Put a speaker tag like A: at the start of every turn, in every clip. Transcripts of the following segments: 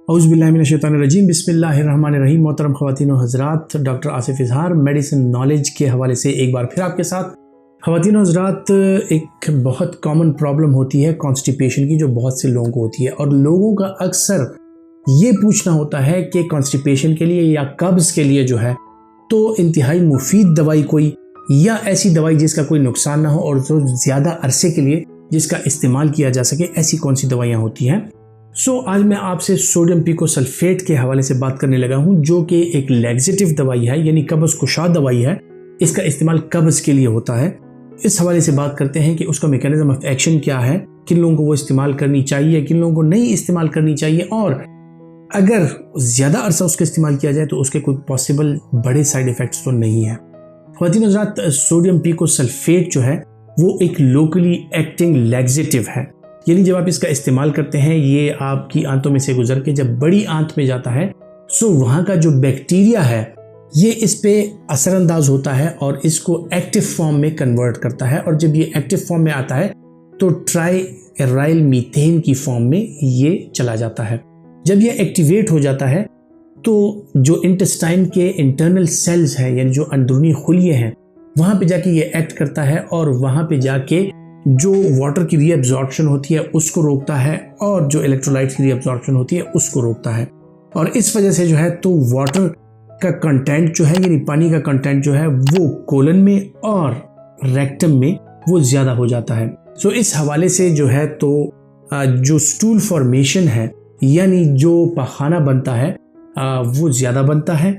A: औज़ुबिल्लाहिमिनश्शैतानिर्रजीम बिस्मिल्लाहिर्रहमानिर्रहीम। मोहतरम ख़वातीन व हज़रात, डॉक्टर आसिफ इज़हार मेडिसिन नॉलेज के हवाले से एक बार फिर आपके साथ। ख़वातीन व हज़रात, एक बहुत कॉमन प्रॉब्लम होती है कॉन्स्टिपेशन की, जो बहुत से लोगों को होती है, और लोगों का अक्सर ये पूछना होता है कि कॉन्स्टिपेशन के लिए या कब्ज़ के लिए जो है तो इंतहाई मुफीद दवाई कोई, या ऐसी दवाई जिसका कोई नुकसान ना हो और जो ज़्यादा अरसे के लिए जिसका इस्तेमाल किया जा सके, ऐसी कौन सी दवाइयाँ होती हैं। आज मैं आपसे सोडियम पिकोसल्फेट के हवाले से बात करने लगा हूं, जो कि एक लैक्सेटिव दवाई है, यानी कब्ज़ कुशा दवाई है। इसका इस्तेमाल कब्ज़ के लिए होता है। इस हवाले से बात करते हैं कि उसका मैकेनिज्म ऑफ एक्शन क्या है, किन लोगों को वो इस्तेमाल करनी चाहिए, किन लोगों को नहीं इस्तेमाल करनी चाहिए, और अगर ज़्यादा अरसा उसका इस्तेमाल किया जाए तो उसके कोई पॉसिबल बड़े साइड इफ़ेक्ट्स तो नहीं है। ख़वातीन हज़रात, सोडियम पिकोसल्फेट जो है वो एक लोकली एक्टिंग लैक्सेटिव है, यानी जब आप इसका इस्तेमाल करते हैं, ये आपकी आंतों में से गुजर के जब बड़ी आंत में जाता है, वहाँ का जो बैक्टीरिया है ये इस पे असरअंदाज होता है और इसको एक्टिव फॉर्म में कन्वर्ट करता है, और जब ये एक्टिव फॉर्म में आता है तो ट्राई मीथेन की फॉर्म में ये चला जाता है। जब ये एक्टिवेट हो जाता है तो जो इंटेस्टाइन के इंटरनल सेल्स हैं, यानी जो अंदरूनी खुलिये हैं, वहाँ पे जाके ये एक्ट करता है और वहाँ पे जाके जो वाटर की रीअब्जॉर्प्शन होती है उसको रोकता है, और जो इलेक्ट्रोलाइट्स की रीअब्जॉर्प्शन होती है उसको रोकता है। और इस वजह से जो है तो वाटर का कंटेंट जो है, यानी पानी का कंटेंट जो है, वो कोलन में और रेक्टम में वो ज़्यादा हो जाता है। इस हवाले से जो है तो जो स्टूल फॉर्मेशन है, यानी जो पखाना बनता है, वो ज़्यादा बनता है,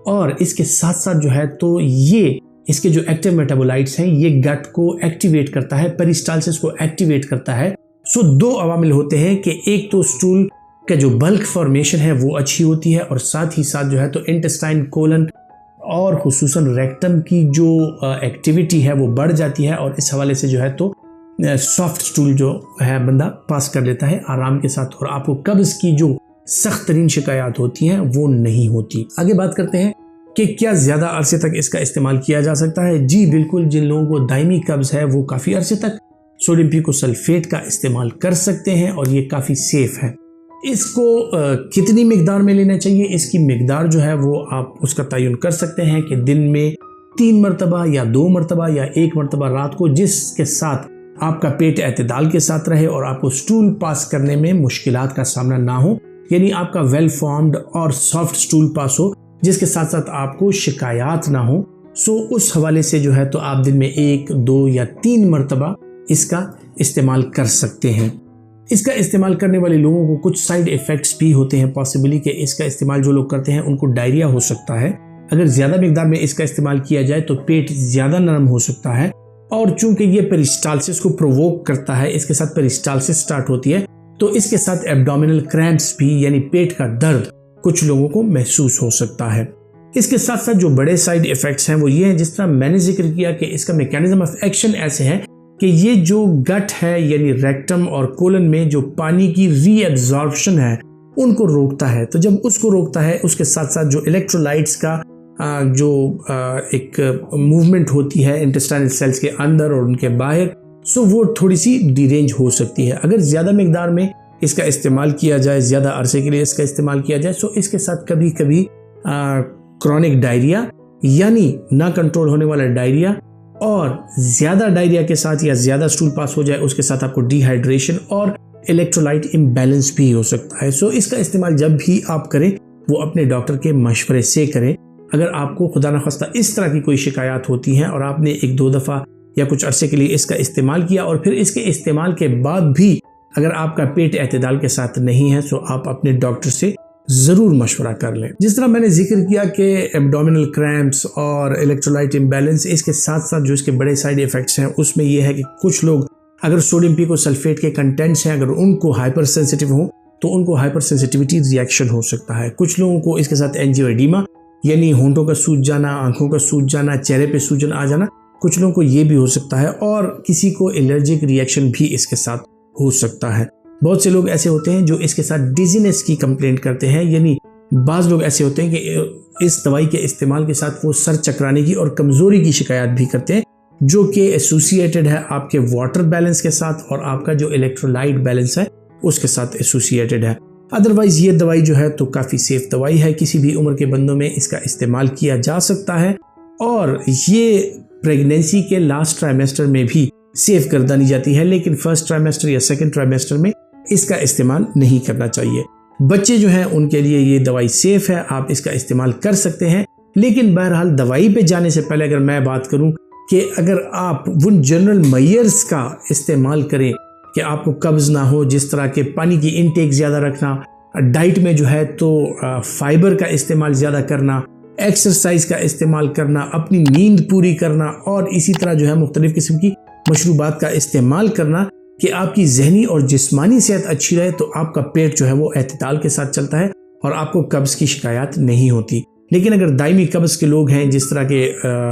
A: और इसके साथ साथ जो है तो ये इसके जो एक्टिव मेटाबोलाइट्स हैं ये गट को एक्टिवेट करता है, पेरिस्टालसिस को एक्टिवेट करता है। दो अवामिल होते हैं कि एक तो स्टूल का जो बल्क फॉर्मेशन है वो अच्छी होती है, और साथ ही साथ जो है तो इंटेस्टाइन, कोलन और खुसूसन रेक्टम की जो एक्टिविटी है वो बढ़ जाती है, और इस हवाले से जो है तो सॉफ्ट स्टूल जो है बंदा पास कर लेता है आराम के साथ, और आपको कब्ज़ की जो सख्त तरीन शिकायत होती हैं वो नहीं होती। आगे बात करते हैं कि क्या ज़्यादा अरसे तक इसका इस्तेमाल किया जा सकता है। जी बिल्कुल, जिन लोगों को दायमी कब्ज़ है वो काफ़ी अरसे तक सोडियम पिकोसल्फेट का इस्तेमाल कर सकते हैं, और ये काफ़ी सेफ़ है। इसको कितनी मिकदार में लेना चाहिए, इसकी मिकदार जो है वो आप उसका तयन कर सकते हैं कि दिन में 3 मरतबा या 2 मरतबा या 1 मरतबा रात को, जिसके साथ आपका पेट एतदाल के साथ रहे और आपको स्टूल पास करने में मुश्किलात का सामना ना हो, यानी आपका वेल फॉर्म्ड और सॉफ्ट स्टूल पास हो, जिसके साथ साथ आपको शिकायत ना हो। उस हवाले से जो है तो आप दिन में 1, 2 या 3 मरतबा इसका इस्तेमाल कर सकते हैं। इसका इस्तेमाल करने वाले लोगों को कुछ साइड इफ़ेक्ट्स भी होते हैं पॉसिबली, कि इसका इस्तेमाल जो लोग करते हैं उनको डायरिया हो सकता है। अगर ज़्यादा मिकदार में इसका इस्तेमाल किया जाए तो पेट ज़्यादा नरम हो सकता है, और चूंकि ये पेरिस्टालसिस को प्रोवोक करता है, इसके साथ पेरिस्टालसिस स्टार्ट होती है, तो इसके साथ एब्डोमिनल क्रैम्प्स भी, यानी पेट का दर्द कुछ लोगों को महसूस हो सकता है। इसके साथ साथ जो बड़े साइड इफ़ेक्ट्स हैं वो ये हैं, जिस तरह मैंने जिक्र किया कि इसका मैकेनिज्म ऑफ एक्शन ऐसे है कि ये जो गट है, यानी रेक्टम और कोलन में जो पानी की रीअब्जॉर्प्शन है उनको रोकता है। तो जब उसको रोकता है, उसके साथ साथ जो इलेक्ट्रोलाइट्स का एक मूवमेंट होती है इंटेस्टाइनल सेल्स के अंदर और उनके बाहर, वो थोड़ी सी डिरेंज हो सकती है। अगर ज़्यादा मिकदार में इसका इस्तेमाल किया जाए, ज़्यादा अरसे के लिए इसका इस्तेमाल किया जाए, इसके साथ कभी कभी क्रॉनिक डायरिया, यानी ना कंट्रोल होने वाला डायरिया, और ज़्यादा डायरिया के साथ या ज़्यादा स्टूल पास हो जाए उसके साथ आपको डिहाइड्रेशन और इलेक्ट्रोलाइट इम्बैलेंस भी हो सकता है। इसका इस्तेमाल जब भी आप करें वो अपने डॉक्टर के मशवरे से करें। अगर आपको खुदा न खास्ता इस तरह की कोई शिकायत होती हैं और आपने 1-2 दफ़ा या कुछ अरसे के लिए इसका इस्तेमाल किया, और फिर इसके इस्तेमाल के बाद भी अगर आपका पेट एतदाल के साथ नहीं है, तो आप अपने डॉक्टर से ज़रूर मशवरा कर लें। जिस तरह मैंने जिक्र किया कि एब्डोमिनल क्रैम्प्स और इलेक्ट्रोलाइट इम्बैलेंस, इसके साथ साथ जो इसके बड़े साइड इफ़ेक्ट्स हैं उसमें यह है कि कुछ लोग अगर सोडियम पिकोसल्फेट के कंटेंट्स हैं, अगर उनको हाइपर सेंसिटिव हो तो उनको हाइपर सेंसिटिविटी रिएक्शन हो सकता है। कुछ लोगों को इसके साथ एंजियोएडिमा, यानी होंठों का सूज जाना, आंखों का सूज जाना, चेहरे पे सूजन आ जाना, कुछ लोगों को ये भी हो सकता है, और किसी को एलर्जिक रिएक्शन भी इसके साथ हो सकता है। बहुत से लोग ऐसे होते हैं जो इसके साथ डिजीनेस की कंप्लेंट करते हैं, यानी बाज़ लोग ऐसे होते हैं कि इस दवाई के इस्तेमाल के साथ वो सर चकराने की और कमज़ोरी की शिकायत भी करते हैं, जो कि एसोसिएटेड है आपके वाटर बैलेंस के साथ और आपका जो इलेक्ट्रोलाइट बैलेंस है उसके साथ एसोसिएटेड है। अदरवाइज़ ये दवाई जो है तो काफ़ी सेफ दवाई है, किसी भी उम्र के बंदों में इसका इस्तेमाल किया जा सकता है और ये प्रेगनेंसी के लास्ट ट्राइमेस्टर में भी सेफ गर्दानी जाती है, लेकिन फर्स्ट ट्राइमेस्टर या सेकंड ट्राइमेस्टर में इसका इस्तेमाल नहीं करना चाहिए। बच्चे जो हैं उनके लिए ये दवाई सेफ है, आप इसका इस्तेमाल कर सकते हैं। लेकिन बहरहाल दवाई पे जाने से पहले अगर मैं बात करूं कि अगर आप उन जनरल मेजर्स का इस्तेमाल करें कि आपको कब्ज़ ना हो, जिस तरह के पानी की इनटेक ज़्यादा रखना, डाइट में जो है तो फाइबर का इस्तेमाल ज़्यादा करना, एक्सरसाइज का इस्तेमाल करना, अपनी नींद पूरी करना और इसी तरह जो है मुख्तलिफ़ किस्म की मशरूबात का इस्तेमाल करना कि आपकी जहनी और जिस्मानी सेहत अच्छी रहे, तो आपका पेट जो है वो एतदाल के साथ चलता है और आपको कब्ज़ की शिकायत नहीं होती। लेकिन अगर दायमी कब्ज़ के लोग हैं, जिस तरह के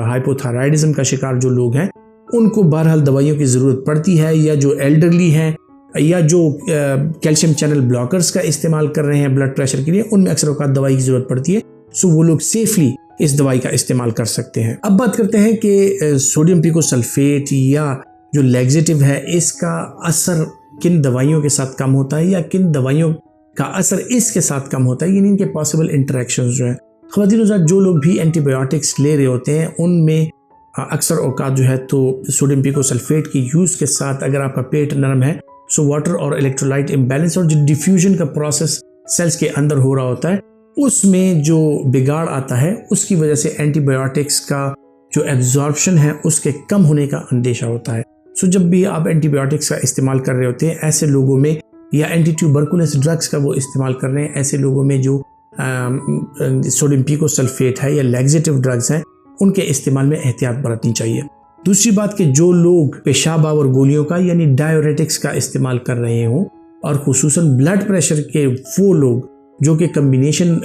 A: हाइपोथायराइडिज्म का शिकार जो लोग हैं, उनको बहरहाल दवाइयों की ज़रूरत पड़ती है, या जो एल्डरली हैं या जो कैल्शियम चैनल ब्लॉकर्स का इस्तेमाल कर रहे हैं ब्लड प्रेशर के लिए, उनमें अक्सर औक़ात दवाई की ज़रूरत पड़ती है। सो वो लोग सेफली इस दवाई का इस्तेमाल कर सकते हैं। अब बात करते हैं कि सोडियम पिकोसल्फेट या जो लैक्सेटिव है, इसका असर किन दवाइयों के साथ कम होता है या किन दवाइयों का असर इसके साथ कम होता है, यानी इनके पॉसिबल इंटरेक्शंस जो हैं। ख़वातीन हज़रात, जो लोग भी एंटीबायोटिक्स ले रहे होते हैं उनमें अक्सर औक़ात जो है तो सोडियम पिकोसल्फेट की यूज़ के साथ अगर आपका पेट नरम है, सो वाटर और इलेक्ट्रोलाइट इम्बैलेंस और जो डिफ्यूजन का प्रोसेस सेल्स के अंदर हो रहा होता है, उसमें जो बिगाड़ आता है, उसकी वजह से एंटीबायोटिक्स का जो एब्जॉर्प्शन है उसके कम होने का अंदेशा होता है। सो जब भी आप एंटीबायोटिक्स का इस्तेमाल कर रहे होते हैं ऐसे लोगों में, या एंटी ट्यूबरकुलस ड्रग्स का वो इस्तेमाल कर रहे हैं ऐसे लोगों में, जो सोडियम पिकोसल्फेट है या लैक्सेटिव ड्रग्स हैं, उनके इस्तेमाल में एहतियात बरतनी चाहिए। दूसरी बात कि जो लोग पेशाब और गोलियों का यानी डायरेटिक्स का इस्तेमाल कर रहे हों, और खुसूसन ब्लड प्रेशर के वो लोग जो कि कम्बिनेशन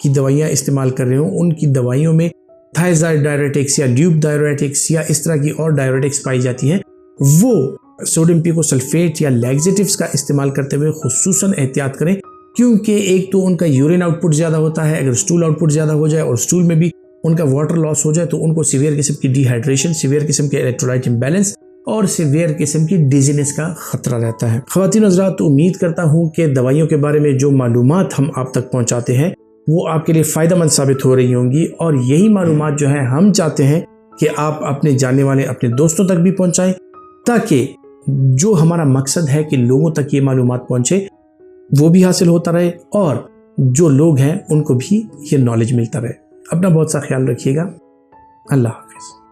A: की दवाइयाँ इस्तेमाल कर रहे हों, उनकी दवाइयों में थायज़ाइड डायरेटिक्स या ड्यूब डायरेटिक्स या इस तरह की और डायरेटिक्स पाई जाती हैं, वो सोडियम पिकोसल्फेट या लैक्सेटिव्स का इस्तेमाल करते हुए खुसूसन एहतियात करें, क्योंकि एक तो उनका यूरिन आउटपुट ज़्यादा होता है। अगर स्टूल आउटपुट ज़्यादा हो जाए और स्टूल में भी उनका वाटर लॉस हो जाए तो उनको सीवियर किस्म की डिहाइड्रेशन, सीवियर किस्म के इलेक्ट्रोलाइट इम्बैलेंस और सीवियर किस्म की डिजीनेस का खतरा रहता है। ख़वातीन हज़रात, तो उम्मीद करता हूँ कि दवाइयों के बारे में जो मालूमात हम आप तक पहुँचाते हैं वो आपके लिए फ़ायदेमंद साबित हो रही होंगी, और यही मालूमात जो है हम चाहते हैं कि आप अपने जानने वाले अपने दोस्तों तक भी पहुँचाएँ, ताकि जो हमारा मकसद है कि लोगों तक ये मालूमात पहुँचे वो भी हासिल होता रहे और जो लोग हैं उनको भी ये नॉलेज मिलता रहे। अपना बहुत सा ख्याल रखिएगा। अल्लाह हाफ़िज़।